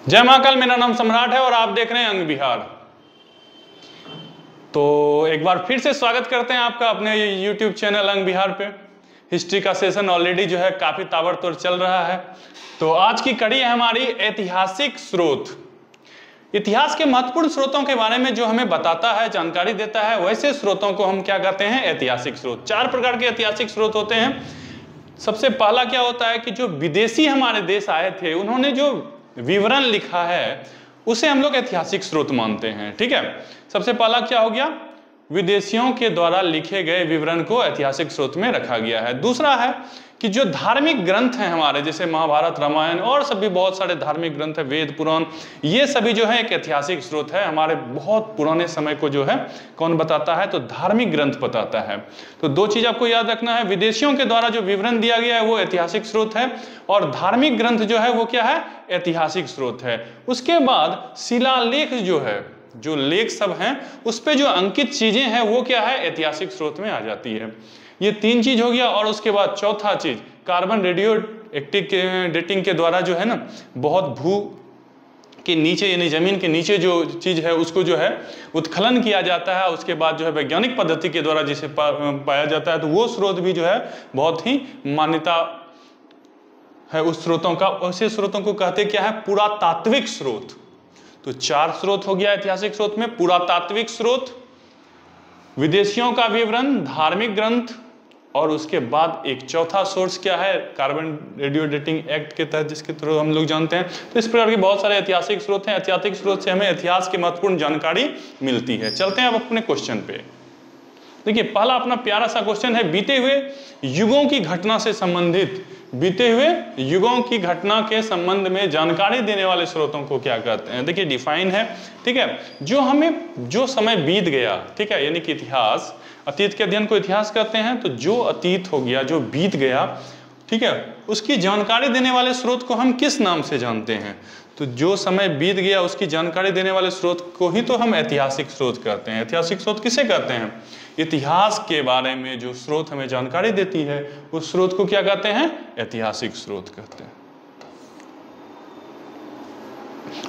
जय महाकाल, मेरा नाम सम्राट है और आप देख रहे हैं अंग विहार। तो एक बार फिर से स्वागत करते हैं आपका अपने YouTube चैनल अंग विहार पे। हिस्ट्री का सेशन ऑलरेडी जो है काफी ताबड़तोड़ चल रहा है। तो आज की कड़ी है हमारी ऐतिहासिक स्रोत। इतिहास के महत्वपूर्ण स्रोतों के बारे में जो हमें बताता है, जानकारी देता है, वैसे स्रोतों को हम क्या कहते हैं? ऐतिहासिक स्रोत। 4 प्रकार के ऐतिहासिक स्रोत होते हैं। सबसे पहला क्या होता है कि जो विदेशी हमारे देश आए थे, उन्होंने जो विवरण लिखा है उसे हम लोग ऐतिहासिक स्रोत मानते हैं। ठीक है, सबसे पहला क्या हो गया? विदेशियों के द्वारा लिखे गए विवरण को ऐतिहासिक स्रोत में रखा गया है। दूसरा है कि जो धार्मिक ग्रंथ हैं हमारे, जैसे महाभारत, रामायण और सभी बहुत सारे धार्मिक ग्रंथ है, वेद, पुराण, ये सभी जो है एक ऐतिहासिक स्रोत है। हमारे बहुत पुराने समय को जो है कौन बताता है? तो धार्मिक ग्रंथ बताता है। तो 2 चीज आपको याद रखना है, विदेशियों के द्वारा जो विवरण दिया गया है वो ऐतिहासिक स्रोत है, और धार्मिक ग्रंथ जो है वो क्या है? ऐतिहासिक स्रोत है। उसके बाद शिलालेख जो है, जो लेख सब हैं उस पे जो अंकित चीजें हैं वो क्या है? ऐतिहासिक स्रोत में आ जाती है। ये 3 चीज हो गया। और उसके बाद चौथा चीज, कार्बन रेडियो एक्टिव डेटिंग के द्वारा जो है ना, बहुत भू के नीचे यानी जमीन के नीचे जो चीज है उसको जो है उत्खनन किया जाता है। उसके बाद जो है वैज्ञानिक पद्धति के द्वारा जिसे पाया जाता है, तो वो स्रोत भी जो है बहुत ही मान्यता है उस स्रोतों का। ऐसे स्रोतों को कहते क्या है? पुरातात्विक स्रोत। तो 4 स्रोत हो गया ऐतिहासिक स्रोत में। पुरातात्विक स्रोत, विदेशियों का विवरण, धार्मिक ग्रंथ, और उसके बाद एक चौथा सोर्स क्या है? कार्बन रेडियो डेटिंग एक्ट के तहत जिसके थ्रू हम लोग जानते हैं। तो इस प्रकार के बहुत सारे ऐतिहासिक स्रोत हैं। ऐतिहासिक स्रोत से हमें इतिहास की महत्वपूर्ण जानकारी मिलती है। चलते हैं अब अपने क्वेश्चन पे। देखिए, पहला अपना प्यारा सा क्वेश्चन है, बीते हुए युगों की घटना से संबंधित, बीते हुए युगों की घटना के संबंध में जानकारी देने वाले स्रोतों को क्या कहते हैं? देखिए, डिफाइन है। ठीक है, जो हमें जो समय बीत गया, ठीक है, यानी कि इतिहास, अतीत के अध्ययन को इतिहास कहते हैं। तो जो अतीत हो गया, जो बीत गया, ठीक है, उसकी जानकारी देने वाले स्रोत को हम किस नाम से जानते हैं? तो जो समय बीत गया उसकी जानकारी देने वाले स्रोत को ही तो हम ऐतिहासिक स्रोत कहते हैं। ऐतिहासिक स्रोत किसे कहते हैं? इतिहास के बारे में जो स्रोत हमें जानकारी देती है उस स्रोत को क्या कहते हैं? ऐतिहासिक स्रोत कहते हैं।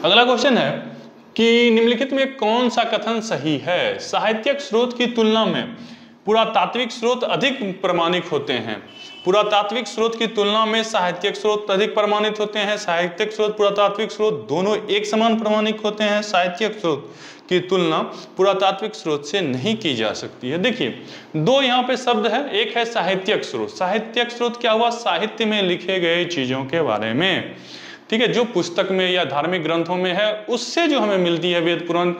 अगला क्वेश्चन है कि निम्नलिखित में कौन सा कथन सही है? साहित्यिक स्रोत की तुलना में पुरातात्विक स्रोत अधिक प्रमाणिक होते हैं। पुरातात्विक स्रोत की तुलना में साहित्यिक स्रोत अधिक प्रमाणित होते हैं। साहित्यिक स्रोत, पुरातात्विक स्रोत दोनों एक समान प्रमाणिक होते हैं। साहित्यिक स्रोत की तुलना पुरातात्विक स्रोत से नहीं की जा सकती है। देखिए, 2 यहाँ पे शब्द है। एक है साहित्यिक स्रोत। साहित्यिक स्रोत क्या हुआ? साहित्य में लिखे गए चीजों के बारे में, ठीक है, जो पुस्तक में या धार्मिक ग्रंथों में है उससे जो हमें मिलती है, वेद, पुराण,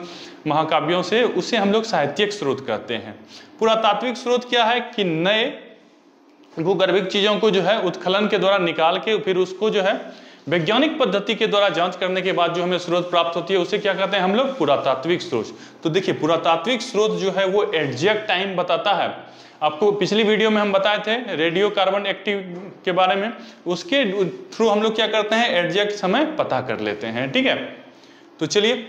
महाकाव्यों से, उसे हम लोग साहित्यिक स्रोत कहते हैं। पुरातात्विक स्रोत क्या है कि नए भूगर्भिक चीजों को जो है उत्खनन के द्वारा निकाल के फिर उसको जो है वैज्ञानिक पद्धति के द्वारा जांच करने के बाद जो हमें स्रोत प्राप्त होती है उसे क्या कहते हैं हम लोग? पुरातात्विक स्रोत। तो देखिए, पुरातात्विक स्रोत जो है वो एग्जैक्ट टाइम बताता है। आपको पिछली वीडियो में हम बताए थे रेडियो कार्बन एक्टिव के बारे में, उसके थ्रू हम लोग क्या करते हैं? एग्जैक्ट समय पता कर लेते हैं। ठीक है, तो चलिए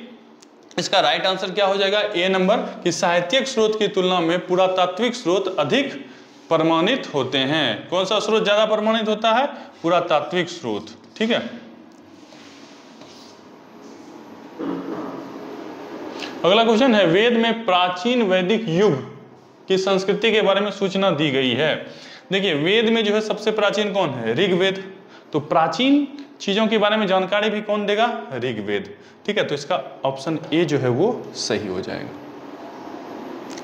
इसका राइट आंसर क्या हो जाएगा? ए नंबर, कि साहित्यिक स्रोत की तुलना में पुरातात्विक स्रोत अधिक प्रमाणित होते हैं। कौन सा स्रोत ज्यादा प्रमाणित होता है? पुरातात्विक स्रोत। ठीक है, अगला क्वेश्चन है, वेद में प्राचीन वैदिक युग की संस्कृति के बारे में सूचना दी गई है। देखिए, वेद में जो है सबसे प्राचीन कौन है? ऋग्वेद। तो प्राचीन चीजों के बारे में जानकारी भी कौन देगा? ऋग्वेद। ठीक है, तो इसका ऑप्शन ए जो है वो सही हो जाएगा।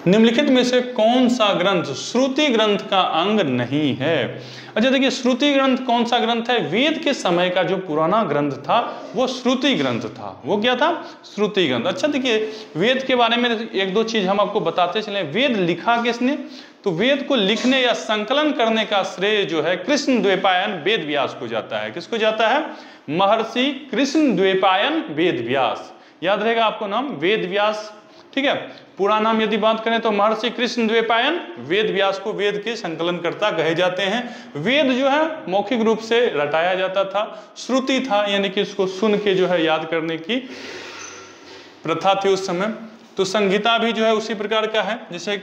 निम्नलिखित में से कौन सा ग्रंथ श्रुति ग्रंथ का अंग नहीं है? अच्छा, देखिए, श्रुति ग्रंथ कौन सा ग्रंथ है? वेद के समय का जो पुराना ग्रंथ था वो श्रुति ग्रंथ था। वो क्या था? श्रुति ग्रंथ। अच्छा, देखिए, वेद के बारे में 1-2 चीज हम आपको बताते चले। वेद लिखा किसने? तो वेद को लिखने या संकलन करने का श्रेय जो है कृष्ण द्वैपायन वेद व्यास को जाता है। किसको जाता है? महर्षि कृष्ण द्वैपायन वेद व्यास। याद रहेगा आपको नाम, वेद व्यास। ठीक है, पूरा नाम यदि बात करें तो महर्षि कृष्ण द्वैपायन वेद व्यास को वेद के संकलनकर्ता कहे जाते हैं। वेद जो है मौखिक रूप से रटाया जाता था, श्रुति था यानी कि इसको सुन के जो है याद करने की प्रथा थी उस समय। तो संहिता भी जो है उसी प्रकार का है, जैसे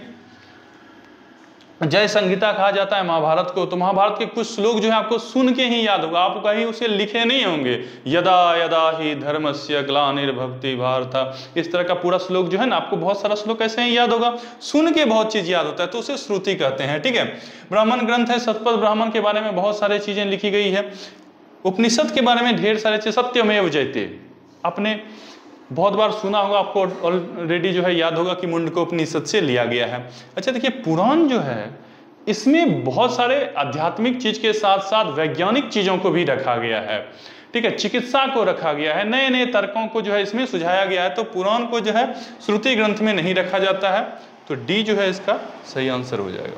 जय संहिता कहा जाता है महाभारत को। तो महाभारत के कुछ श्लोक जो है आपको सुन के ही याद होगा, आप कहीं उसे लिखे नहीं होंगे। यदा यदा ही धर्मस्य ग्लानिर्भवति भारत, इस तरह का पूरा श्लोक जो है ना, आपको बहुत सारा श्लोक ऐसे ही याद होगा, सुन के बहुत चीज याद होता है, तो उसे श्रुति कहते हैं। ठीक है, ब्राह्मण ग्रंथ है, शतपथ ब्राह्मण के बारे में बहुत सारी चीजें लिखी गई है। उपनिषद के बारे में ढेर सारे चीज, सत्यमेव जयते आपने बहुत बार सुना होगा, आपको ऑलरेडी जो है याद होगा कि मुंडकोपनिषद से लिया गया है। अच्छा देखिए, पुराण जो है इसमें बहुत सारे आध्यात्मिक चीज के साथ साथ वैज्ञानिक चीजों को भी रखा गया है। ठीक है, चिकित्सा को रखा गया है, नए नए तर्कों को जो है इसमें सुझाया गया है। तो पुराण को जो है श्रुति ग्रंथ में नहीं रखा जाता है। तो डी जो है इसका सही आंसर हो जाएगा।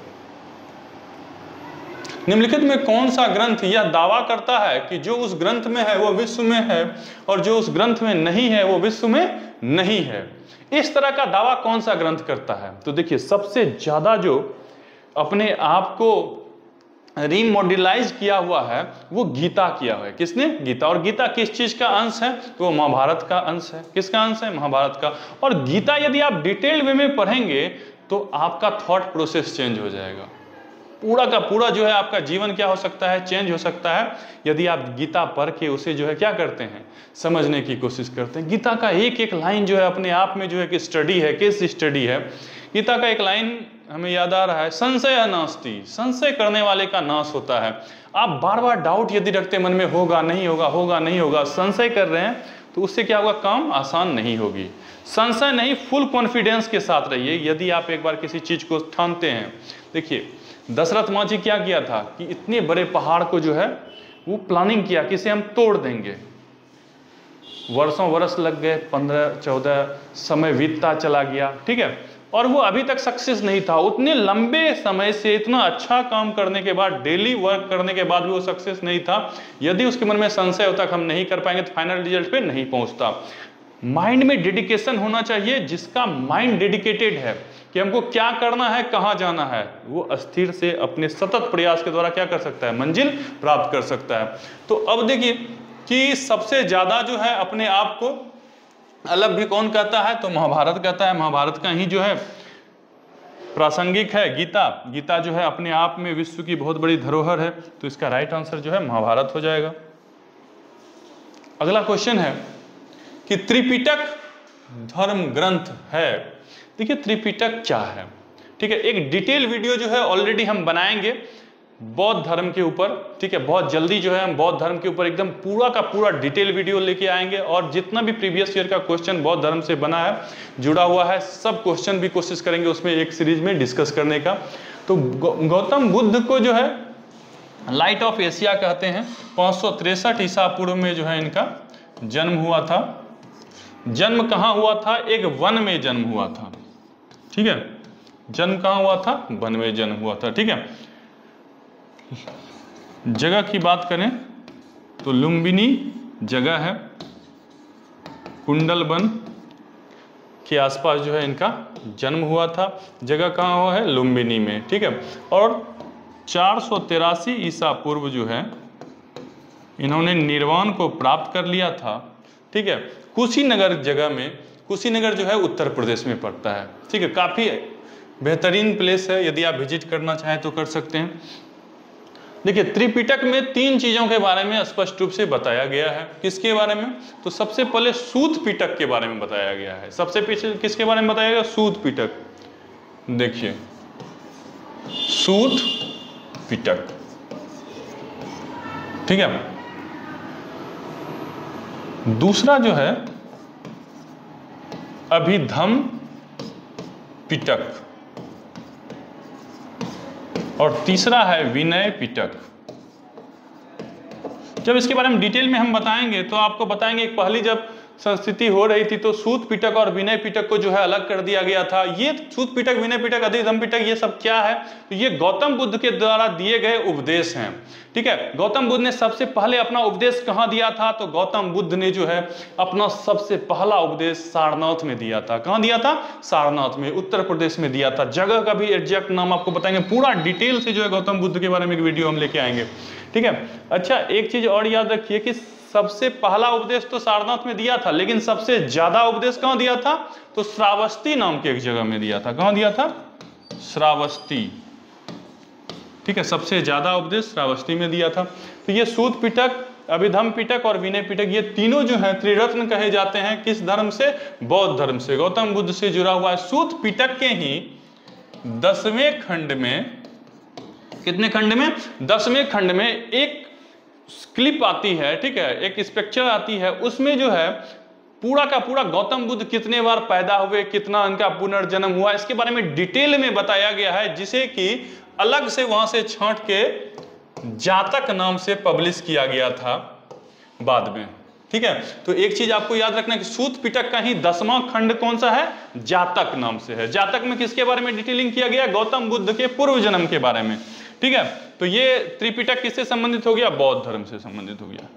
निम्नलिखित में कौन सा ग्रंथ यह दावा करता है कि जो उस ग्रंथ में है वो विश्व में है और जो उस ग्रंथ में नहीं है वो विश्व में नहीं है? इस तरह का दावा कौन सा ग्रंथ करता है? तो देखिए, सबसे ज्यादा जो अपने आप को रीमॉड्यूलाइज किया हुआ है वो गीता किया हुआ है। किसने? गीता। और गीता किस चीज का अंश है? तो वो महाभारत का अंश है। किसका अंश है? महाभारत का। और गीता यदि आप डिटेल वे में पढ़ेंगे तो आपका थॉट प्रोसेस चेंज हो जाएगा। पूरा का पूरा जो है आपका जीवन क्या हो सकता है? चेंज हो सकता है, यदि आप गीता पढ़ के उसे जो है क्या करते हैं? समझने की कोशिश करते हैं। गीता का एक एक लाइन जो है अपने आप में जो है कि स्टडी है, केस स्टडी है। गीता का एक लाइन हमें याद आ रहा है, संशय नास्ति, संशय करने वाले का नाश होता है। आप बार बार डाउट यदि रखते मन में, होगा नहीं होगा, होगा नहीं होगा, संशय कर रहे हैं, तो उससे क्या होगा? काम आसान नहीं होगी। संशय नहीं, फुल कॉन्फिडेंस के साथ रहिए। यदि आप एक बार किसी चीज को ठानते हैं, देखिए दशरथ माँ जी क्या किया था कि इतने बड़े पहाड़ को जो है वो प्लानिंग किया कि इसे हम तोड़ देंगे। वर्षों वर्ष लग गए, 15-14 समय बीतता चला गया। ठीक है, और वो अभी तक सक्सेस नहीं था। उतने लंबे समय से इतना अच्छा काम करने के बाद, डेली वर्क करने के बाद भी वो सक्सेस नहीं था। यदि उसके मन में संशय होता कि हम नहीं कर पाएंगे तो फाइनल रिजल्ट पे नहीं पहुंचता। माइंड में डेडिकेशन होना चाहिए। जिसका माइंड डेडिकेटेड है कि हमको क्या करना है, कहाँ जाना है, वो अस्थिर से अपने सतत प्रयास के द्वारा क्या कर सकता है? मंजिल प्राप्त कर सकता है। तो अब देखिए कि सबसे ज्यादा जो है अपने आप को अलग भी कौन कहता है? तो महाभारत कहता है। महाभारत का ही जो है प्रासंगिक है गीता। गीता जो है अपने आप में विश्व की बहुत बड़ी धरोहर है। तो इसका राइट आंसर जो है महाभारत हो जाएगा। अगला क्वेश्चन है कि त्रिपिटक धर्म ग्रंथ है। देखिए त्रिपिटक क्या है? ठीक है, एक डिटेल वीडियो जो है ऑलरेडी हम बनाएंगे बौद्ध धर्म के ऊपर। ठीक है, बहुत जल्दी जो है हम बौद्ध धर्म के ऊपर एकदम पूरा का पूरा डिटेल वीडियो लेके आएंगे। और जितना भी प्रीवियस ईयर का क्वेश्चन बौद्ध धर्म से बना है, जुड़ा हुआ है, सब क्वेश्चन भी कोशिश करेंगे उसमें एक सीरीज में डिस्कस करने का। तो गौतम बुद्ध को जो है लाइट ऑफ एशिया कहते हैं। 563 ईसा पूर्व में जो है इनका जन्म हुआ था। जन्म कहाँ हुआ था? एक वन में जन्म हुआ था। ठीक है, जन्म कहाँ हुआ था? वन में जन्म हुआ था। ठीक है, जगह की बात करें तो लुम्बिनी जगह है, कुंडल वन के आसपास जो है इनका जन्म हुआ था। जगह कहाँ हुआ है? लुम्बिनी में। ठीक है, और 483 ईसा पूर्व जो है इन्होंने निर्वाण को प्राप्त कर लिया था। ठीक है, कुशीनगर जगह में, कुशीनगर जो है उत्तर प्रदेश में पड़ता है। ठीक है, काफ़ी बेहतरीन प्लेस है, यदि आप विजिट करना चाहें तो कर सकते हैं। देखिए त्रिपिटक में 3 चीज़ों के बारे में स्पष्ट रूप से बताया गया है। किसके बारे में? तो सबसे पहले सूत पिटक के बारे में बताया गया है। सबसे पीछे किसके बारे में बताया गया? सूत पिटक। देखिए सूत पिटक। ठीक है, दूसरा जो है अभिधम पिटक और तीसरा है विनय पिटक। जब इसके बारे में डिटेल में हम बताएंगे तो आपको बताएंगे एक पहली जब संस्कृति हो रही थी तो सूत पिटक और विनय पिटक को जो है अलग कर दिया गया था। ये सूत पिटक, विनय पिटक, अधिधम पिटक ये सब क्या है? तो ये गौतम बुद्ध के द्वारा दिए गए उपदेश हैं। ठीक है, गौतम बुद्ध ने सबसे पहले अपना उपदेश कहाँ दिया था? तो गौतम बुद्ध ने जो है अपना सबसे पहला उपदेश सारनाथ में दिया था। कहाँ दिया था? सारनाथ में, उत्तर प्रदेश में दिया था। जगह का भी एग्जैक्ट नाम आपको बताएंगे, पूरा डिटेल से जो है गौतम बुद्ध के बारे में एक वीडियो हम लेके आएंगे। ठीक है, अच्छा एक चीज और याद रखिए कि सबसे पहला उपदेश तो सारनाथ में दिया था, लेकिन सबसे ज्यादा उपदेश कहाँ दिया था? तो श्रावस्ती नाम के एक जगह में दिया था। कहाँ दिया था? श्रावस्ती। ठीक है, सबसे ज्यादा उपदेश श्रावस्ती में दिया था। तो ये सूत पिटक, अभिधम पिटक और विनय पिटक, ये तीनों जो हैं त्रिरत्न कहे जाते हैं। किस धर्म से? बौद्ध धर्म से, गौतम बुद्ध से जुड़ा हुआ है। सूत पिटक के ही 10वें खंड में, कितने खंड में? 10वें खंड में एक क्लिप आती है, ठीक है, एक स्ट्रक्चर आती है, उसमें जो है पूरा का पूरा गौतम बुद्ध कितने बार पैदा हुए, कितना उनका पुनर्जन्म हुआ, इसके बारे में डिटेल में बताया गया है, जिसे कि अलग से वहां से छांट के जातक नाम से पब्लिश किया गया था बाद में। ठीक है, तो एक चीज आपको याद रखना कि सूत पिटक का ही 10वां खंड कौन सा है? जातक नाम से है। जातक में किसके बारे में डिटेलिंग किया गया? गौतम बुद्ध के पूर्व जन्म के बारे में। ठीक है, तो ये त्रिपिटक किससे संबंधित हो गया? बौद्ध धर्म से संबंधित हो गया।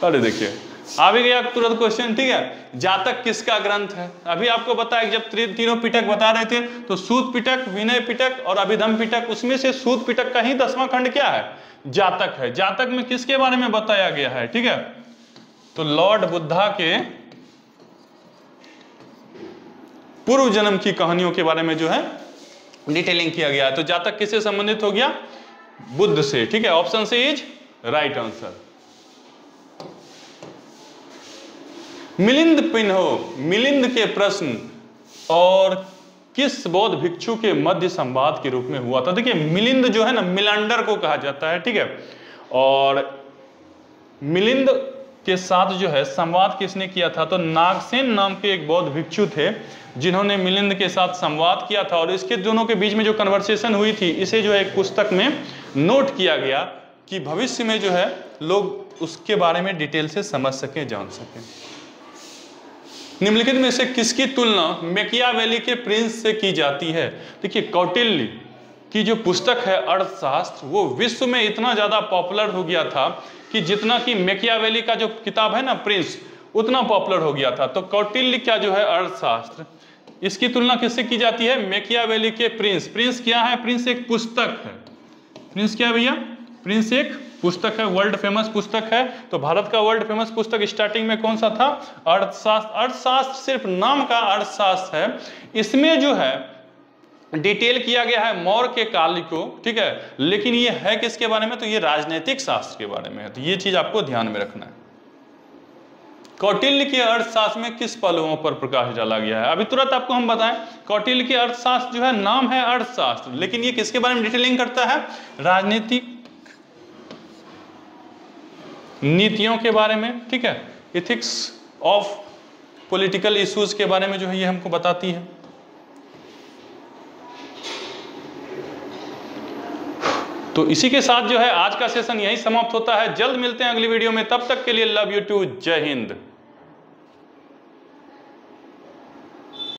अरे देखिए आ भी गया तुरंत क्वेश्चन। ठीक है, जातक किसका ग्रंथ है? अभी आपको बताया जब तीनों पिटक बता रहे थे तो सूत पिटक, विनय पिटक और अभिधम पिटक, उसमें से सूत पिटक का ही 10वां खंड क्या है? जातक है। जातक में किसके बारे में बताया गया है? ठीक है, तो लॉर्ड बुद्धा के पूर्व जन्म की कहानियों के बारे में जो है डिटेलिंग किया गया है। तो जातक किससे संबंधित हो गया? बुद्ध से। ठीक है, ऑप्शन से is right answer. Milind Pinho, Milind के प्रश्न और किस बौद्ध भिक्षु के मध्य संवाद के रूप में हुआ था? देखिए मिलिंद जो है ना, मिलांडर को कहा जाता है। ठीक है, और मिलिंद के साथ जो है संवाद किसने किया था? तो नागसेन नाम के एक बौद्ध भिक्षु थे जिन्होंने मिलिंद के साथ संवाद किया था, और इसके दोनों के बीच में जो कन्वर्सेशन हुई थी, इसे जो है एक पुस्तक में नोट किया गया कि भविष्य में जो है लोग उसके बारे में डिटेल से समझ सकें, जान सकें। निम्नलिखित में से किसकी तुलना मैकियावेली के प्रिंस से की जाती है? देखिए कौटिल्य की जो पुस्तक है अर्थशास्त्र, वो विश्व में इतना ज्यादा पॉपुलर हो गया था कि जितना कि मैकियावेली का जो किताब है ना प्रिंस, उतना पॉपुलर हो गया था। तो कौटिल्य का जो है अर्थशास्त्र, इसकी तुलना किससे की जाती है? मैकियावेली के प्रिंस। प्रिंस क्या है? प्रिंस एक पुस्तक है। प्रिंस क्या है भैया? प्रिंस एक पुस्तक है, वर्ल्ड फेमस पुस्तक है। तो भारत का वर्ल्ड फेमस पुस्तक स्टार्टिंग में कौन सा था? अर्थशास्त्र। अर्थशास्त्र सिर्फ नाम का अर्थशास्त्र है, इसमें जो है डिटेल किया गया है मौर्य के काल को। ठीक है, लेकिन ये है किसके बारे में? तो ये राजनीतिक शास्त्र के बारे में है। तो ये चीज आपको ध्यान में रखना है। कौटिल्य के अर्थशास्त्र में किस पहलुओं पर प्रकाश डाला गया है? अभी तुरंत आपको हम बताएं, कौटिल्य के अर्थशास्त्र जो है नाम है अर्थशास्त्र, लेकिन ये किसके बारे में डिटेलिंग करता है? राजनीतिक नीतियों के बारे में। ठीक है, इथिक्स ऑफ पॉलिटिकल इश्यूज के बारे में जो है ये हमको बताती है। तो इसी के साथ जो है आज का सेशन यही समाप्त होता है। जल्द मिलते हैं अगली वीडियो में, तब तक के लिए लव यू टू, जय हिंद।